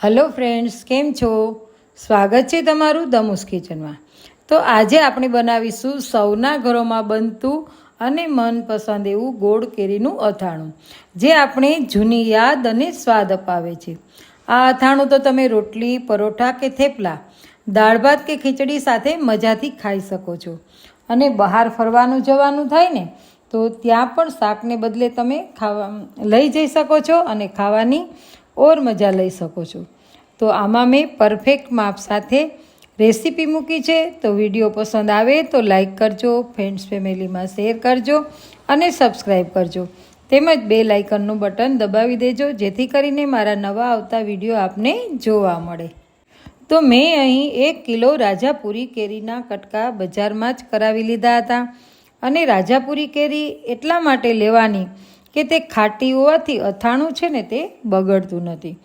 Hello friends, કેમ છો? સ્વાગત છે તમારું દમુસ કિચનમાં. તો આજે આપણે બનાવીશું સૌના ઘરોમાં બનતું અને મનપસંદ એવું ગોળ કેરીનું અથાણું, જે આપણે જૂની યાદ અને સ્વાદ અપાવે છે. આ અથાણું તો તમે રોટલી, પરોઠા કે થેપલા, દાળ ભાત કે ખીચડી સાથે મજાથી ખાઈ શકો છો. અને બહાર ફરવાનું જવાનું થાય ને, તો ત્યાં પણ શાકને બદલે તમે લઈ જઈ શકો છો અને ખાવાની ઓર મજા લઈ શકો છો. તો આમાં મેં પરફેક્ટ માપ સાથે રેસીપી મૂકી છે. તો વિડીયો પસંદ આવે તો લાઈક કરજો, ફ્રેન્ડ્સ ફેમિલીમાં શેર કરજો અને સબસ્ક્રાઈબ કરજો. તેમજ બેલ આઇકનનું બટન દબાવી દેજો, જેથી કરીને મારા નવા આવતા વિડીયો આપને જોવા મળે. તો મેં અહીં 1 કિલો રાજાપુરી કેરીના કટકા બજારમાં જ કરાવી લીધા હતા. અને રાજાપુરી કેરી એટલા માટે લેવાની કે તે ખાટી હોવાથી અથાણું છે ને તે બગડતું નથી.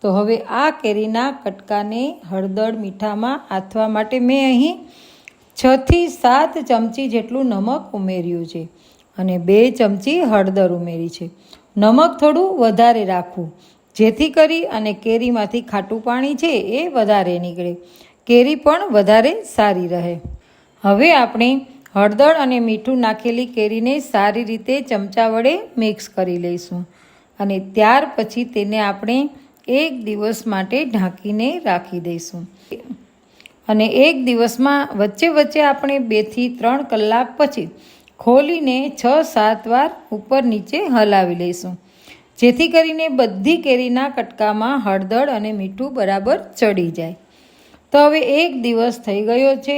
તો હવે આ કેરીના કટકાને હળદર મીઠામાં આથવા માટે મેં અહીં 6 થી 7 ચમચી જેટલું નમક ઉમેર્યું છે અને 2 ચમચી હળદર ઉમેરી છે. નમક થોડું વધારે રાખવું, જેથી કરી અને કેરીમાંથી ખાટું પાણી છે એ વધારે નીકળે, કેરી પણ વધારે સારી રહે. હવે આપણે હળદર અને મીઠું નાખેલી કેરીને સારી રીતે ચમચા વડે મિક્સ કરી લઈશું અને ત્યાર પછી તેને આપણે 1 દિવસ માટે ઢાંકીને રાખી દઈશું. અને 1 દિવસમાં વચ્ચે વચ્ચે આપણે 2 થી 3 કલાક પછી ખોલીને 6-7 વાર ઉપર નીચે હલાવી લઈશું, જેથી કરીને બધી કેરીના કટકામાં હળદર અને મીઠું બરાબર ચડી જાય. તો હવે 1 દિવસ થઈ ગયો છે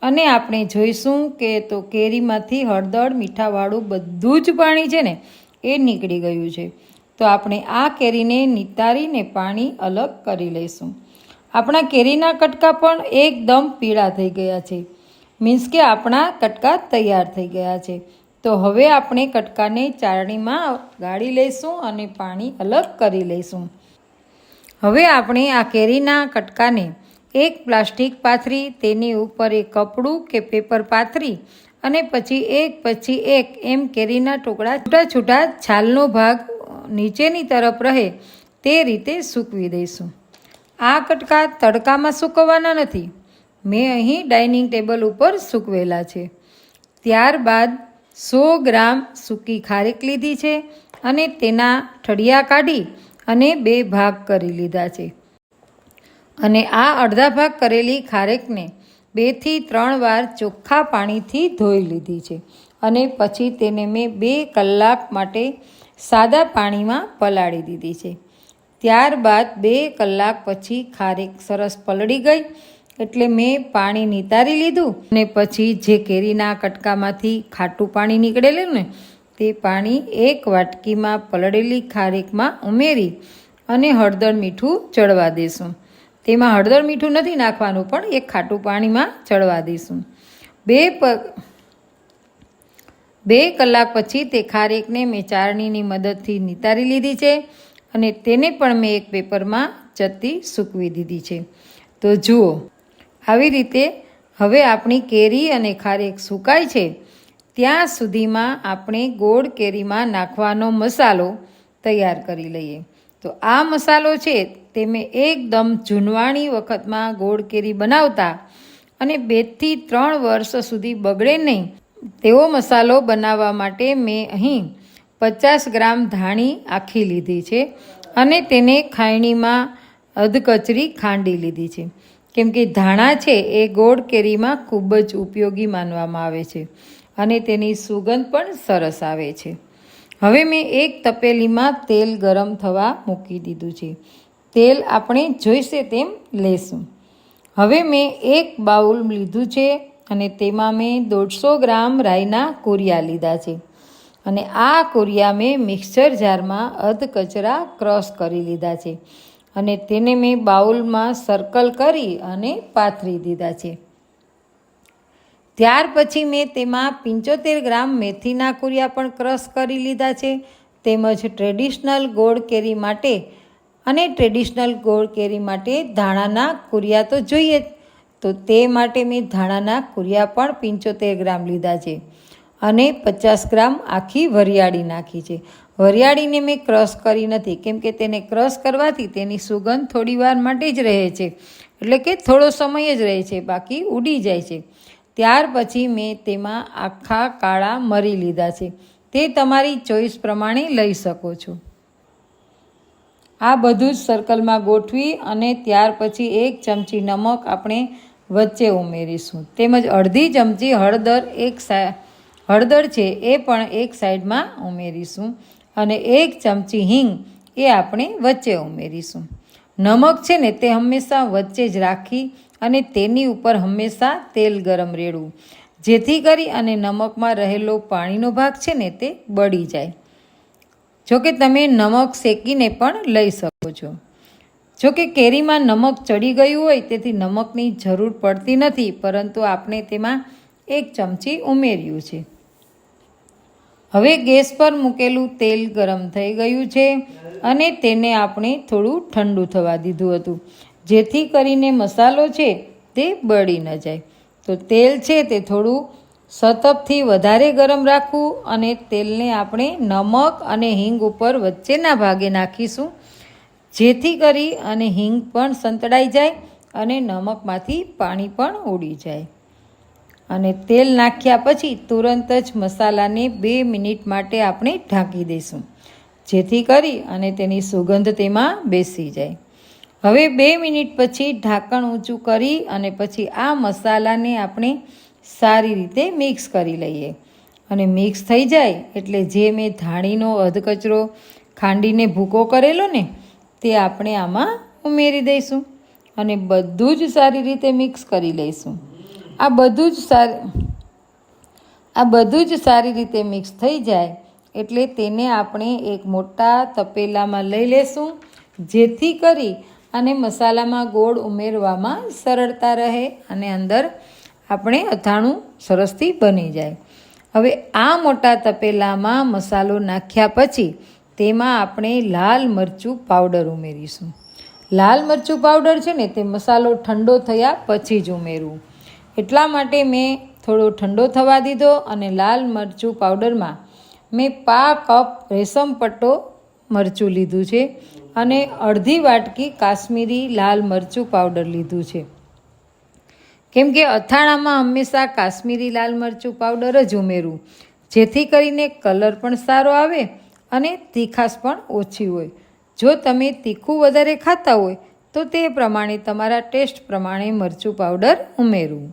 અને આપણે જોઈશું કે તો કેરીમાંથી હળદર મીઠાવાળું બધું જ પાણી છે ને એ નીકળી ગયું છે. તો આપણે આ કેરીને નિતારીને પાણી અલગ કરી લઈશું. આપણા કેરીના કટકા પણ એકદમ પીળા થઈ ગયા છે, મીન્સ કે આપણા કટકા તૈયાર થઈ ગયા છે. તો હવે આપણે કટકાને ચાળણીમાં ગાળી લઈશું અને પાણી અલગ કરી લઈશું. હવે આપણે આ કેરીના કટકાને એક પ્લાસ્ટિક પાથરી, તેની ઉપર એક કપડું કે પેપર પાથરી અને પછી એક એમ કેરીના ટુકડા છૂટા છૂટા છાલનો ભાગ નીચેની તરફ રહે તે રીતે સૂકવી દઈશું. આ કટકા તડકામાં સૂકવવાના નથી, મેં અહીં ડાઇનિંગ ટેબલ ઉપર સૂકવેલા છે. ત્યારબાદ 100 ગ્રામ સૂકી ખારેક લીધી છે અને તેના ઠળિયા કાઢી અને 2 ભાગ કરી લીધા છે. અને આ અડધા ભાગ કરેલી ખારેકને 2 થી 3 વાર ચોખ્ખા પાણીથી ધોઈ લીધી છે અને પછી તેને મેં 2 કલાક માટે સાદા પાણીમાં પલાળી દીધી છે. ત્યારબાદ 2 કલાક પછી ખારેક સરસ પલળી ગઈ એટલે મેં પાણી નિતારી લીધું અને પછી જે કેરીના કટકામાંથી ખાટું પાણી નીકળેલું ને તે પાણી 1 વાટકીમાં પલળેલી ખારેકમાં ઉમેરી અને હળદર મીઠું ચડવા દઈશું. તેમાં હળદર મીઠું નથી નાખવાનું, પણ એક ખાટું પાણીમાં ચડવા દઈશું. 2 કલાક પછી તે ખારેકને મેં ચાળણીની મદદથી નિતારી લીધી છે અને તેને પણ મેં એક પેપરમાં ચત્તી સૂકવી દીધી છે. તો જુઓ, આવી રીતે હવે આપણી કેરી અને ખારેક સુકાય છે ત્યાં સુધીમાં આપણે ગોળ કેરીમાં નાખવાનો મસાલો તૈયાર કરી લઈએ. તો આ મસાલો છે તે મેં એકદમ જૂનવાણી વખતમાં ગોળ કેરી બનાવતા અને 2 થી 3 વર્ષ સુધી બગડે નહીં તેવો મસાલો બનાવવા માટે મેં અહીં 50 ગ્રામ ધાણી આખી લીધી છે અને તેને ખાયણીમાં અધકચરી ખાંડી લીધી છે. કેમ કે ધાણા છે એ ગોળ કેરીમાં ખૂબ જ ઉપયોગી માનવામાં આવે છે અને તેની સુગંધ પણ સરસ આવે છે. હવે મેં એક તપેલીમાં તેલ ગરમ થવા મૂકી દીધું છે. તેલ આપણે જોઈશે તેમ લેશું. હવે મેં એક બાઉલ લીધું છે અને તેમાં મેં 150 ગ્રામ રાઈના કુરિયા લીધા છે અને આ કુરિયા મેં મિક્સર જારમાં અધકચરા ક્રશ કરી લીધા છે અને તેને મેં બાઉલમાં સર્કલ કરી અને પાથરી દીધા છે. ત્યાર પછી મેં તેમાં 75 ગ્રામ મેથીના કુરિયા પણ ક્રશ કરી લીધા છે. તેમજ ટ્રેડિશનલ ગોળ કેરી માટે ધાણાના કુરિયા તો જોઈએ જ, તો તે માટે મેં ધાણાના કુરિયા પણ 75 ગ્રામ લીધા છે અને 50 ગ્રામ આખી વરિયાળી નાખી છે. વરિયાળીને મેં ક્રશ કરી નથી, કેમ કે તેને ક્રશ કરવાથી તેની સુગંધ થોડી વાર માટે જ રહે છે, એટલે કે થોડો સમય જ રહે છે, બાકી ઉડી જાય છે. ત્યાર પછી મેં તેમાં આખા કાળા મરી લીધા છે. તે તમારી ચોઈસ પ્રમાણે લઈ શકો છો. આ બધું જ સર્કલમાં ગોઠવી અને ત્યાર પછી 1 ચમચી નમક આપણે વચ્ચે ઉમેરીશું, તેમજ અડધી ચમચી હળદર છે એ પણ એક સાઈડમાં ઉમેરીશું, અને 1 ચમચી હિંગ એ આપણે વચ્ચે ઉમેરીશું. નમક છે ને તે હંમેશા વચ્ચે જ રાખી અને તેની ઉપર હંમેશા તેલ ગરમ રેડવું, જેથી કરી અને નમકમાં રહેલો પાણીનો ભાગ છે ને તે બળી જાય. જોકે તમે નમક શેકીને પણ લઈ શકો છો. જોકે કેરીમાં નમક ચડી ગયું હોય તેથી નમકની જરૂર પડતી નથી, પરંતુ આપણે તેમાં 1 ચમચી ઉમેર્યું છે. હવે ગેસ પર મૂકેલું તેલ ગરમ થઈ ગયું છે અને તેને આપણે થોડું ઠંડુ થવા દીધું હતું, જેથી કરીને મસાલો છે તે બળી ન જાય. તો તેલ છે તે થોડું સતપથી વધારે ગરમ રાખવું અને તેલને આપણે નમક અને હિંગ ઉપર વચ્ચેના ભાગે નાખીશું, જેથી કરી અને હિંગ પણ સંતળાઈ જાય અને નમકમાંથી પાણી પણ ઉડી જાય. અને તેલ નાખ્યા પછી તુરંત જ મસાલાને 2 મિનિટ માટે આપણે ઢાંકી દઈશું, જેથી કરી અને તેની સુગંધ તેમાં બેસી જાય. હવે 2 મિનિટ પછી ઢાંકણ ઊંચું કરી અને પછી આ મસાલાને આપણે સારી રીતે મિક્સ કરી લઈએ. અને મિક્સ થઈ જાય એટલે જે મેં ધાણીનો અધકચરો ખાંડીને ભૂકો કરેલો ને તે આપણે આમાં ઉમેરી દઈશું અને બધું જ સારી રીતે મિક્સ કરી લઈશું. આ બધું જ સારી રીતે મિક્સ થઈ જાય એટલે તેને આપણે એક મોટા તપેલામાં લઈ લેશું, જેથી કરી અને મસાલામાં ગોળ ઉમેરવામાં સરળતા રહે અને અંદર આપણે અથાણું સરસથી બની જાય. હવે આ મોટા તપેલામાં મસાલો નાખ્યા પછી તેમાં આપણે લાલ મરચું પાવડર ઉમેરીશું. લાલ મરચું પાવડર છે ને તે મસાલો ઠંડો થયા પછી જ ઉમેરવું, એટલા માટે મેં થોડો ઠંડો થવા દીધો અને લાલ મરચું પાવડરમાં મેં 1/2 કપ રેશમ પટ્ટો મરચું લીધું છે અને અડધી વાટકી કાશ્મીરી લાલ મરચું પાવડર લીધું છે. કેમ કે અથાણામાં હંમેશા કાશ્મીરી લાલ મરચું પાવડર જ ઉમેરવું, જેથી કરીને કલર પણ સારો આવે અને તીખાશ પણ ઓછી હોય. જો તમે તીખું વધારે ખાતા હોય તો તે પ્રમાણે તમારા ટેસ્ટ પ્રમાણે મરચું પાવડર ઉમેરવું.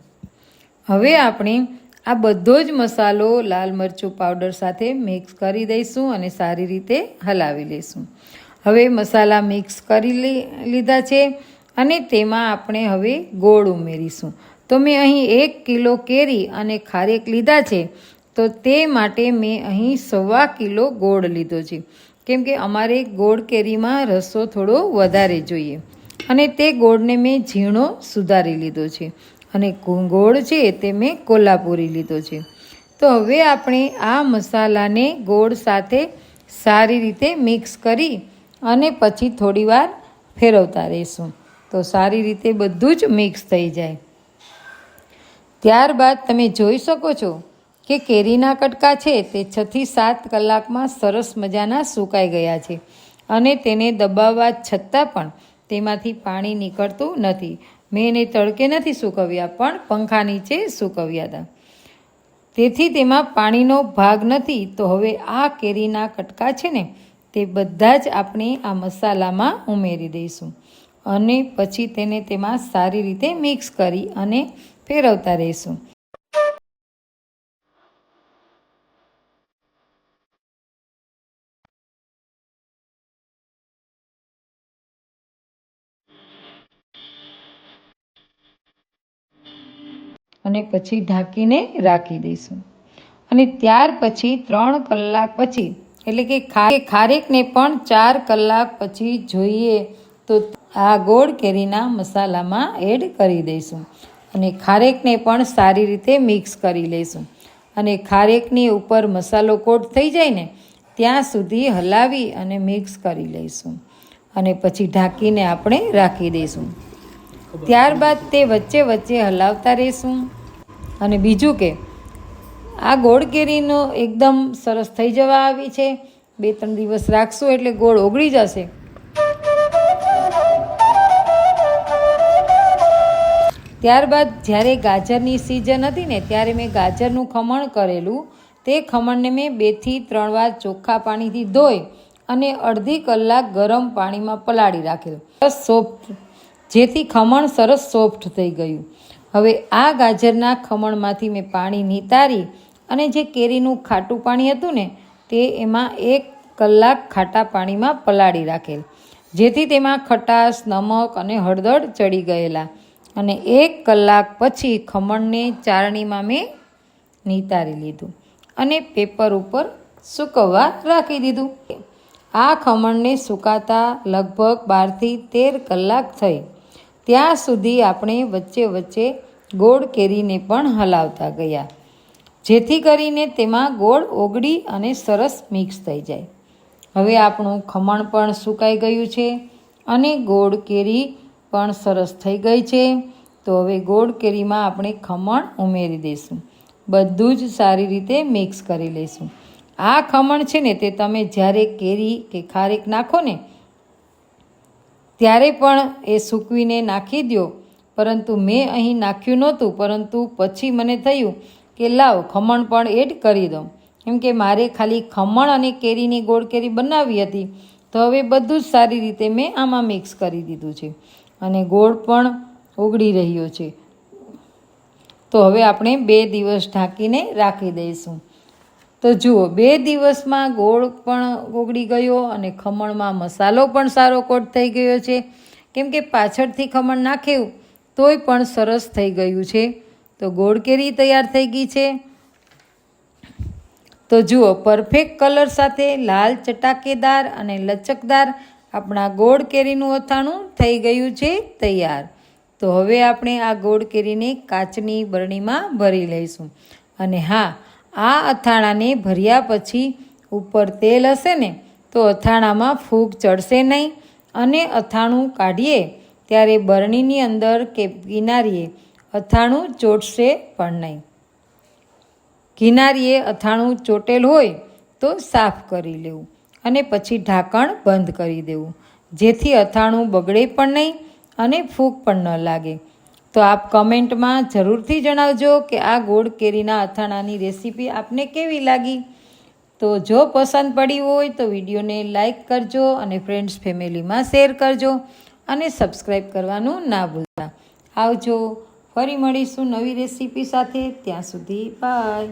હવે આપણે આ બધો જ મસાલો લાલ મરચું પાવડર સાથે મિક્સ કરી દઈશું અને સારી રીતે હલાવી લઈશું. હવે મસાલા મિક્સ કરી લીધા છે અને તેમાં આપણે હવે ગોળ ઉમેરીશું. તો મેં અહીં 1 કિલો કેરી અને ખારેક લીધા છે, તો તે માટે મેં અહીં 1.25 કિલો ગોળ લીધો છે, કેમ કે અમારે ગોળ કેરીમાં રસો થોડો વધારે જોઈએ અને તે ગોળને મેં ઝીણો સુધારી લીધો છે અને ગોળ છે તે મેં કોલ્હાપુરી લીધો છે. તો હવે આપણે આ મસાલાને ગોળ સાથે સારી રીતે મિક્સ કરી અને પછી થોડીવાર ફેરવતા રહીશું, તો સારી રીતે બધું જ મિક્સ થઈ જાય. ત્યારબાદ તમે જોઈ શકો છો કે કેરીના કટકા છે તે 6 થી 7 કલાકમાં સરસ મજાના સુકાઈ ગયા છે અને તેને દબાવવા છતાં પણ તેમાંથી પાણી નીકળતું નથી. મેં એને તડકે નથી સૂકવ્યા, પણ પંખા નીચે સૂકવ્યા હતા, તેથી તેમાં પાણીનો ભાગ નથી. તો હવે આ કેરીના કટકા છે ને તે બધા જ આપણે આ મસાલામાં ઉમેરી દઈશું અને પછી તેને તેમાં સારી રીતે મિક્સ કરી અને ફેરવતા રહીશું. અને પછી ઢાંકીને રાખી દઈશું અને ત્યાર પછી 3 કલાક પછી, એટલે કે ખારેકને પણ 4 કલાક પછી જોઈએ તો આ ગોળ કેરીના મસાલામાં એડ કરી દઈશું અને ખારેકને પણ સારી રીતે મિક્સ કરી લઈશું અને ખારેકની ઉપર મસાલો કોટ થઈ જાય ને ત્યાં સુધી હલાવી અને મિક્સ કરી લઈશું અને પછી ઢાંકીને આપણે રાખી દઈશું. ત્યારબાદ તે વચ્ચે વચ્ચે હલાવતા રહીશું. અને બીજું કે આ ગોળ કેરીનો એકદમ સરસ થઈ જવા આવી છે 2-3 દિવસ રાખશો એટલે ગોળ ઓગળી જશે. ત્યારબાદ જ્યારે ગાજરની સિઝન હતી ને ત્યારે મેં ગાજરનું ખમણ કરેલું. તે ખમણને મેં 2 થી 3 વાર ચોખ્ખા પાણીથી ધોઈ અને અડધી કલાક ગરમ પાણીમાં પલાળી રાખેલું, સરસ સોફ્ટ, જેથી ખમણ સરસ સોફ્ટ થઈ ગયું. હવે આ ગાજરના ખમણમાંથી મેં પાણી નિતારી અને જે કેરીનું ખાટું પાણી હતું ને તે એમાં 1 કલાક ખાટા પાણીમાં પલાળી રાખેલ, જેથી તેમાં ખટાશ, નમક અને હળદર ચડી ગયેલા. અને 1 કલાક પછી ખમણને ચાળણીમાં મેં નિતારી લીધું અને પેપર ઉપર સૂકવવા રાખી દીધું. આ ખમણને સુકાતા લગભગ 12 થી 13 કલાક થઈ. ત્યાં સુધી આપણે વચ્ચે વચ્ચે ગોળ કેરીને પણ હલાવતા ગયા, જેથી કરીને તેમાં ગોળ ઓગળી અને સરસ મિક્સ થઈ જાય. હવે આપણું ખમણ પણ સુકાઈ ગયું છે અને ગોળ કેરી પણ સરસ થઈ ગઈ છે. તો હવે ગોળ કેરીમાં આપણે ખમણ ઉમેરી દઈશું. બધું જ સારી રીતે મિક્સ કરી લઈશું. આ ખમણ છે ને તે તમે જ્યારે કેરી કે ખારેક નાખો ને ત્યારે પણ એ સૂકવીને નાખી દો. પરંતુ મેં અહીં નાખ્યું નહોતું, પરંતુ પછી મને થયું કે લાવ ખમણ પણ એડ કરી દઉં, કેમ કે મારે ખાલી ખમણ અને કેરીની ગોળ કેરી બનાવવી હતી. તો હવે બધું જ સારી રીતે મેં આમાં મિક્સ કરી દીધું છે અને ગોળ પણ ઓગળી રહ્યો છે. તો હવે આપણે 2 દિવસ ઢાંકીને રાખી દઈશું. તો જુઓ, 2 દિવસમાં ગોળ પણ ઓગળી ગયો અને ખમણમાં મસાલો પણ સારો કોટ થઈ ગયો છે, કેમ કે પાછળથી ખમણ નાખ્યું તોય પણ સરસ થઈ ગયું છે. તો ગોળ કેરી તૈયાર થઈ ગઈ છે. તો જુઓ, પરફેક્ટ કલર સાથે લાલ ચટાકેદાર અને લચકદાર આપણા ગોળ કેરીનું અથાણું થઈ ગયું છે તૈયાર. તો હવે આપણે આ ગોળ કેરીને કાચની બરણીમાં ભરી લઈશું. અને હા, આ અથાણાને ભર્યા પછી ઉપર તેલ હશે ને તો અથાણામાં ફૂગ ચડશે નહીં અને અથાણું કાઢીએ ત્યારે બરણીની અંદર કે કિનારીએ અથાણું ચોટશે પણ નહીં. કિનારીએ અથાણું ચોટેલ હોય તો સાફ કરી લેવું અને પછી ઢાંકણ બંધ કરી દેવું, જેથી અથાણું બગડે પણ નહીં અને ફૂગ પણ ન લાગે. તો આપ કમેન્ટમાં જરૂરથી જણાવજો કે આ ગોળ કેરીના અથાણાની રેસીપી આપને કેવી લાગી. તો જો પસંદ પડી હોય તો વિડીયોને લાઈક કરજો અને ફ્રેન્ડ્સ ફેમિલીમાં શેર કરજો અને સબસ્ક્રાઈબ કરવાનું ના ભૂલતા. આવજો, ફરી મળીશું નવી રેસીપી સાથે. ત્યાં સુધી બાય.